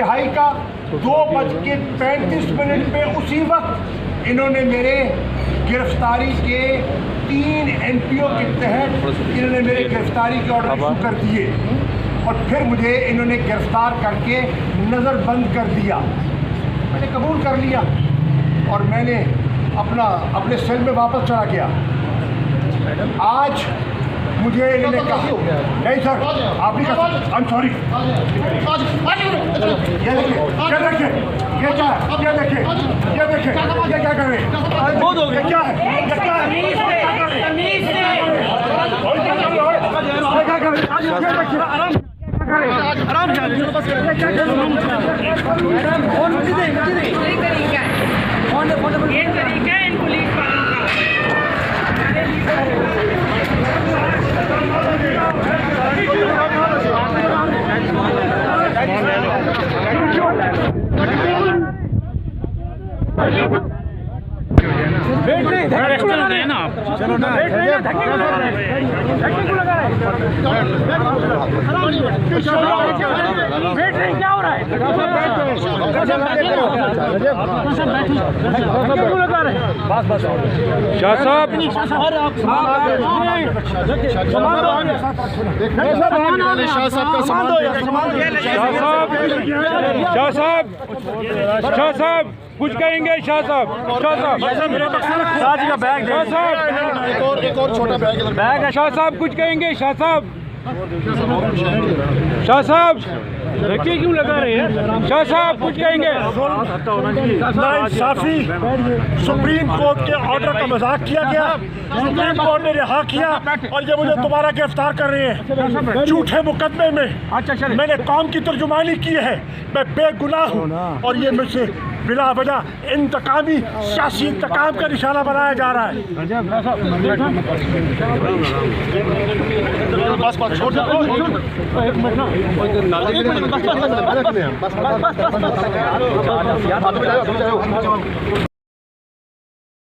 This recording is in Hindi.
रिहाई का 2:35 पे उसी वक्त इन्होंने मेरे गिरफ्तारी के 3 NPO के तहत इन्होंने मेरे गिरफ्तारी के ऑर्डर इशू कर दिए और फिर मुझे इन्होंने गिरफ्तार करके नज़रबंद कर दिया। मैंने कबूल कर लिया और मैंने अपने सेल में वापस चला गया। आज मुझे इन्होंने कहा नहीं सर आप ही का आई एम सॉरी। ये देखिए ये देखिए ये क्या है, ये देखिए ये देखिए ये क्या कर रहे हैं, ये क्या है, ये क्या है, ये तरीका है इन पुलिस वालों चलो ना क्या हो रहा है? शाह साहब शाह साहब कुछ कहेंगे? शाह साहब शाह जी का बैग शाह साहब एक और छोटा बैग है। शाह साहब कुछ कहेंगे? शाह साहब धक्के क्यों लगा रहे हैं? शाह साहब कुछ कहेंगे? नाइंसाफी सुप्रीम कोर्ट के ऑर्डर का मजाक किया गया। सुप्रीम कोर्ट ने रिहा किया और ये मुझे दोबारा गिरफ्तार कर रहे हैं झूठे मुकदमे में। मैंने कौम की तर्जुमानी की है, मैं बेगुनाह हूँ और ये मुझसे बिला वजह इंतकामी सियासी इंतकाम का निशाना बनाया जा रहा है। बस